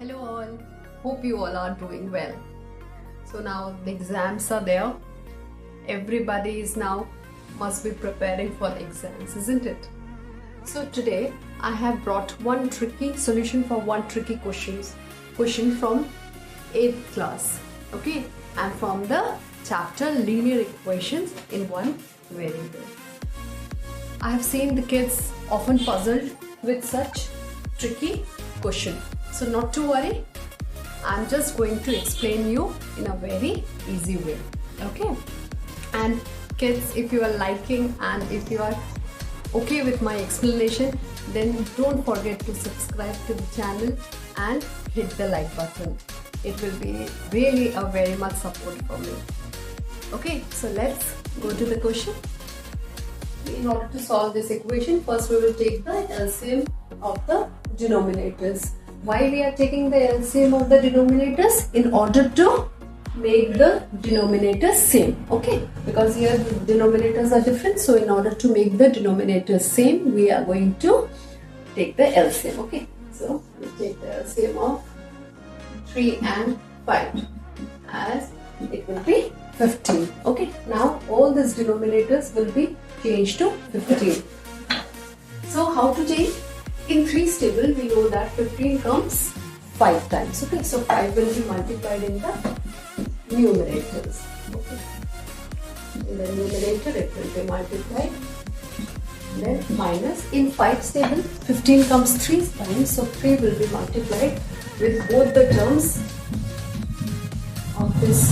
Hello all, hope you all are doing well. So now the exams are there. Everybody is now must be preparing for exams, isn't it? So today I have brought one tricky solution for one tricky question from 8th class. Okay, and from the chapter linear equations in one variable. I have seen the kids often puzzled with such tricky question. So not to worry, I'm just going to explain you in a very easy way. Okay, and kids, if you are liking and if you are okay with my explanation, then don't forget to subscribe to the channel and hit the like button. It will be really a very much support for me. Okay, so let's go to the question. In order to solve this equation, first we will take the LCM of the denominators. Why we are taking the LCM of the denominators? In order to make the denominators same. Okay, because here the denominators are different, so in order to make the denominators same, we are going to take the LCM. Okay, so we take the LCM of 3 and 5 as it will be 15. Okay, now all these denominators will be changed to 15. So how to change? In 3's table we know that 15 comes 5 times. Okay, so 5 will be multiplied in the numerators. Okay, in the numerator it will be multiplied, then minus. In 5's table 15 comes 3 times, so 3 will be multiplied with both the terms of this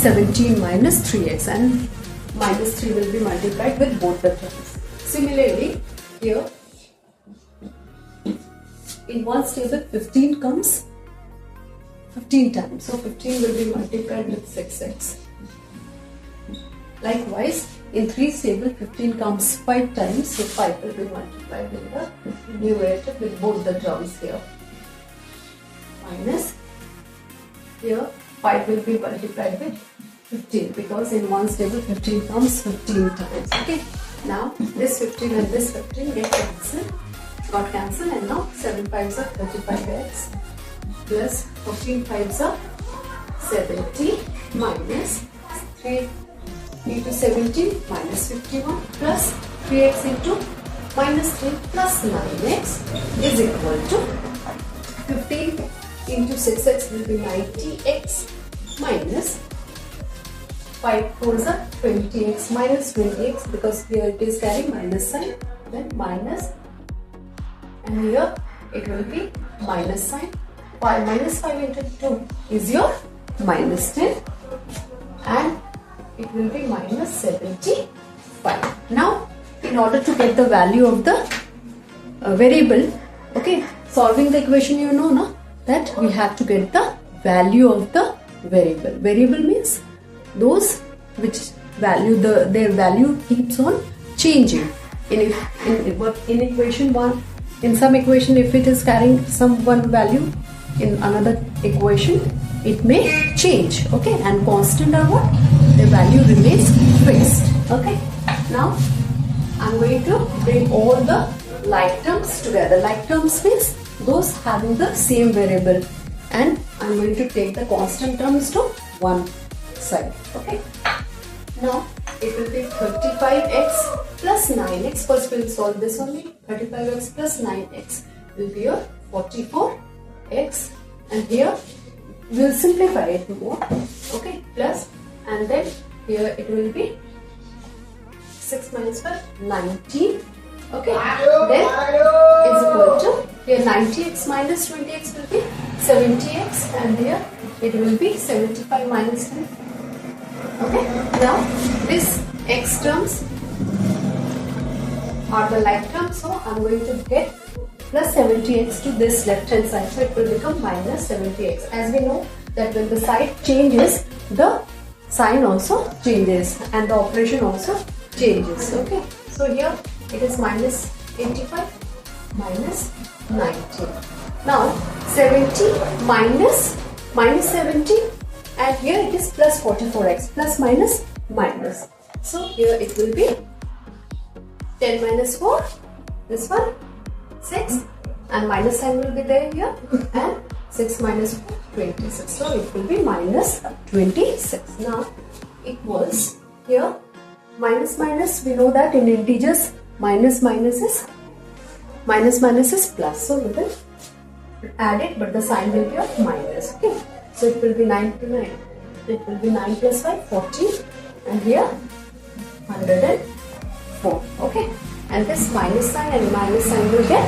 17 minus 3x, and minus 3 will be multiplied with both the terms. Similarly, here in 1's table 15 comes 15 times, so 15 will be multiplied with 6x. Likewise, in 3's table 15 comes 5 times, so 5 will be multiplied in the numerator with both the terms here. Minus, here 5 will be multiplied with 15 because in 1's table 15 comes 15 times. Okay, now this 15 and this 15 got cancelled, and now 7 5s are 35x plus 14 5s are 70 minus 3 into 17 minus 51 plus 3x into minus 3 plus 9x is equal to 15 into 6x will be 90x minus 5 4s are 20x minus 20x, because here it is carrying minus sign, then minus, and here it will be minus sign. 5 minus 5 into 2 is your minus 10, and it will be minus 75. Now in order to get the value of the variable, okay, solving the equation, you know now that we have to get the value of the variable. Variable means those which value their value keeps on changing. In equation 1, in some equation, if it is carrying some one value, in another equation it may change. Okay, and constant or what? The value remains fixed. Okay, now I'm going to bring all the like terms together. Like terms means those having the same variable, and I'm going to take the constant terms to one side. Okay, now it will be 35x plus 9x. First we'll solve this only. 35x plus 9x will be your 44x, and here we'll simplify it more. Okay, plus, and then here it will be 6 minus 5, 19. Okay, then is equal to, here 90x minus 20x will be 70x, and here it will be 75 minus 10. Okay, now this x terms are the like terms, so I'm going to get plus 70x to this left hand side, so it will become minus 70x. As we know that when the side changes, the sign also changes and the operation also changes. Okay, so here it is minus 85 minus 19. Now 70 minus 70, and here it is plus 44x, plus minus minus. So here it will be 10 minus 4, this one 6, and minus sign will be there here, and 6 minus 4, 26. So it will be minus 26. Now equals here, minus minus, we know that in integers minus minus is plus. So we will add it, but the sign will be of minus. Okay. So it will be 99. It will be 9 plus 5, 14, and here 104. Okay. And this minus sign and minus sign will get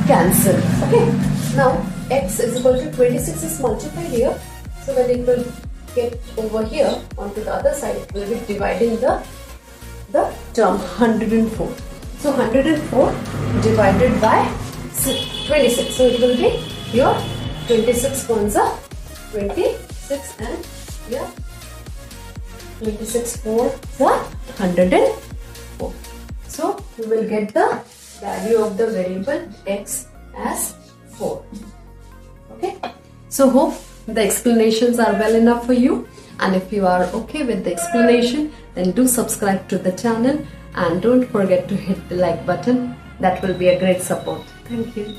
cancelled. Okay. Now x is equal to 26 is multiplied here. So when it will get over here onto the other side, it will be dividing the term 104. So 104 divided by 26. So it will be your 26 ones are 26, and here 26 4 the 104. So we will get the value of the variable x as 4. Okay. So hope the explanations are well enough for you, and if you are okay with the explanation, then do subscribe to the channel and don't forget to hit the like button. That will be a great support. Thank you.